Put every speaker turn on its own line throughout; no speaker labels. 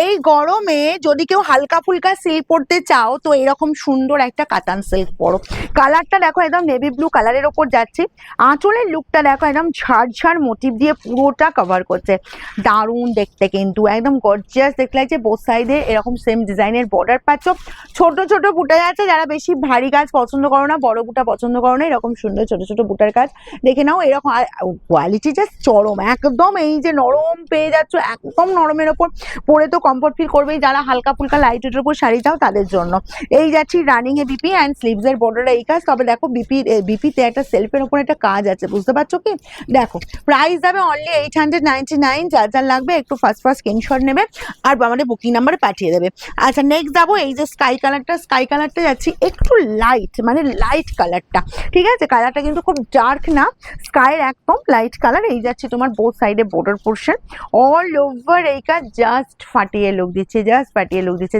এই গরমে যদি কেউ হালকা ফুলকা সিল্ক পরতে চাও তো এরকম সুন্দর একটা কাতান সিল্ক পরো। কালারটা দেখো একদম নেভি ব্লু কালারের ওপর যাচ্ছে। আঁচলের লুকটা দেখো একদম ঝাড় মোটিভ দিয়ে পুরোটা কভার করছে, দারুণ দেখতে কিন্তু একদম গর্জিয়াস দেখতে লাগছে। বোথ সাইডে এরকম সেম ডিজাইনের বর্ডার পাচ্ছ, ছোট ছোট বুটা যাচ্ছে। যারা বেশি ভারী কাজ পছন্দ করো না, বড় বুটা পছন্দ করো না, এরকম সুন্দর ছোট ছোট বুটার কাজ দেখে নাও। এরকম কোয়ালিটি জাস্ট চরম, একদম এই যে নরম পেয়ে যাচ্ছ, একদম নরমের ওপর পরে তো কমফর্ট ফিল করবেই। যারা হালকা ফুলকা লাইট ওয়েটের উপর শাড়ি চাও তাদের জন্য এই যাচ্ছি running A BP and sleeves এর বর্ডারে এই কাজ। তবে দেখো বিপিতে একটা সেলফের উপর একটা কাজ আছে, বুঝতে পারছো কি? দেখো প্রাইস যাবে অনলি 899। যার যার লাগবে একটু ফার্স্ট স্ক্রিনশট নেবে আর আমাদের বুকিং নাম্বারে পাঠিয়ে দেবে। আচ্ছা নেক্সট যাবো এই যে স্কাই কালারটা যাচ্ছি একটু লাইট, মানে লাইট কালারটা, ঠিক আছে? কালারটা কিন্তু খুব ডার্ক না, স্কাইয়ের একদম লাইট কালার। এই যাচ্ছি তোমার বোথ সাইডে বর্ডার পোর্শন, অল ওভার এই কাজ জাস্ট ফাটিয়ে লুক দিচ্ছে,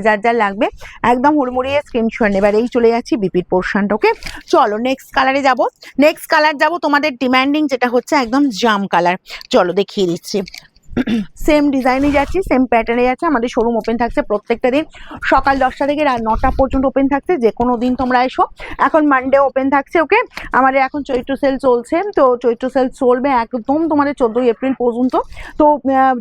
যার যার লাগবে একদম হুড়মুড়িয়ে স্ক্রিনশট নেবে। আর এই চলে যাচ্ছি বিপির পোর্শনটা। ওকে চলো নেক্সট কালারে যাবো। নেক্সট কালার যাবো তোমাদের ডিমান্ডিং, যেটা হচ্ছে একদম জাম কালার। চলো দেখিয়ে দিচ্ছি। সেম ডিজাইনে যাচ্ছি, সেম প্যাটার্নে যাচ্ছে। আমাদের শোরুম ওপেন থাকছে প্রত্যেকটা দিন সকাল 10টা থেকে রাত 9টা পর্যন্ত ওপেন থাকছে। যে কোনো দিন তোমরা এসো। এখন মানডে ওপেন থাকছে। ওকে আমাদের এখন চৈত্র সেল চলছে, তো চৈত্র সেল চলবে একদম তোমাদের 14ই এপ্রিল পর্যন্ত। তো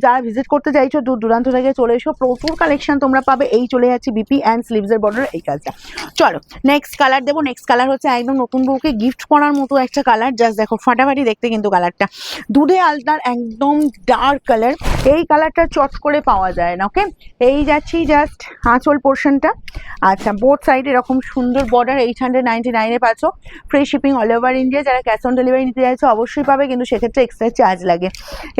যারা ভিজিট করতে চাইছো দূর দূরান্ত থেকে চলে এসো, প্রচুর কালেকশন তোমরা পাবে। এই চলে যাচ্ছি বিপি অ্যান্ড স্লিভসের বর্ডার এই কাজটা। চলো নেক্সট কালার দেবো। নেক্সট কালার হচ্ছে একদম নতুন বউকে গিফট করার মতো একটা কালার। জাস্ট দেখো ফাটাফাটি দেখতে কিন্তু কালারটা, দুধে আলতার একদম ডার্ক কালার। এই কালারটা চট করে পাওয়া যায় না। ওকে এই যাচ্ছি জাস্ট আঁচল পোর্শনটা। আচ্ছা বোথ সাইড এরকম সুন্দর বর্ডার। 899 পাচ্ছ, free shipping all over India. যারা ক্যাশ অন ডেলিভারি নিতে চাইছো অবশ্যই পাবে, কিন্তু সেক্ষেত্রে এক্সট্রা চার্জ লাগে।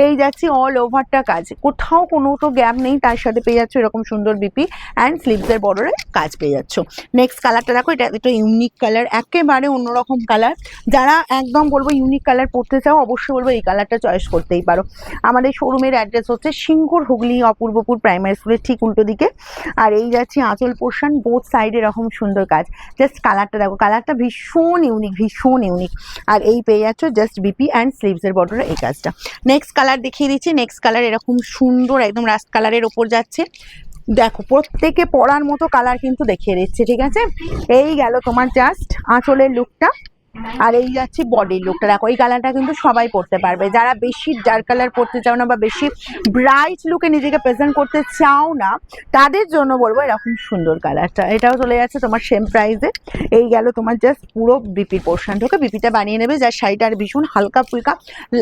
এই যাচ্ছি অল ওভারটা কাজ, কোথাও কোনো তো গ্যাপ নেই। তার সাথে পেয়ে যাচ্ছ এরকম সুন্দর বিপি অ্যান্ড স্লিভসের বর্ডারে কাজ পেয়ে যাচ্ছ। নেক্সট কালারটা দেখো, এটা একটা ইউনিক কালার, একেবারে অন্যরকম কালার। যারা একদম বলবো ইউনিক কালার পড়তে চাও অবশ্যই বলবো এই কালারটা চয়েস করতেই পারো। আমাদের শোরুমের অ্যাড্রেস হচ্ছে সিঙ্গুর হুগলি অপূর্বপুর প্রাইমারি স্কুলের ঠিক উল্টো দিকে। আর এই যাচ্ছি আঁচল পোর্শন, বোথ সাইডে এরকম সুন্দর কাজ। জাস্ট কালারটা দেখো, কালারটা ভীষণ ইউনিক। আর এই পেয়ে যাচ্ছ জাস্ট বিপি অ্যান্ড স্লিভসের বর্ডারে এই কাজটা। নেক্সট কালার দেখিয়ে দিচ্ছি। নেক্সট কালার এরকম সুন্দর একদম রাস্ট কালারের ওপর যাচ্ছে। দেখো প্রত্যেকে পরার মতো কালার কিন্তু দেখিয়ে দিচ্ছে, ঠিক আছে? এই গেল তোমার জাস্ট আঁচলের লুকটা। আর এই যাচ্ছি বডির লুকটা। দেখো এই কালারটা কিন্তু সবাই পরতে পারবে। যারা বেশি ডার্ক কালার পরতে চাও না বা বেশি ব্রাইট লুকে নিজেকে প্রেজেন্ট করতে চাও না, তাদের জন্য বলবো এরকম সুন্দর কালারটা। এটাও চলে যাচ্ছে তোমার সেম প্রাইসে। এই গেল তোমার জাস্ট পুরো বিপির পোর্শনটাকে। বিপিটা বানিয়ে নেবে যার শাড়িটা আর ভীষণ হালকা ফুলকা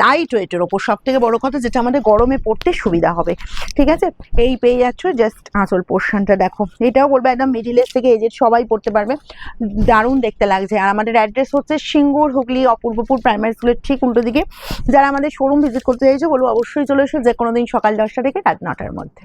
লাইট ওয়েটের ওপর, সব থেকে বড় কথা যেটা আমাদের গরমে পরতে সুবিধা হবে, ঠিক আছে? এই পেয়ে যাচ্ছ জাস্ট আঁচল পোর্শনটা। দেখো এটাও বলবো একদম মিডিল এজ থেকে এজেড সবাই পরতে পারবে, দারুণ দেখতে লাগছে। আর আমাদের অ্যাড্রেস হচ্ছে সিঙ্গুর হুগলি অপূর্বপুর প্রাইমারি স্কুলের ঠিক উল্টো দিকে। যারা আমাদের শোরুম ভিজিট করতে চাইছো বলবো অবশ্যই চলে এসো, যে কোনো দিন সকাল 10টা থেকে রাত 9টার মধ্যে।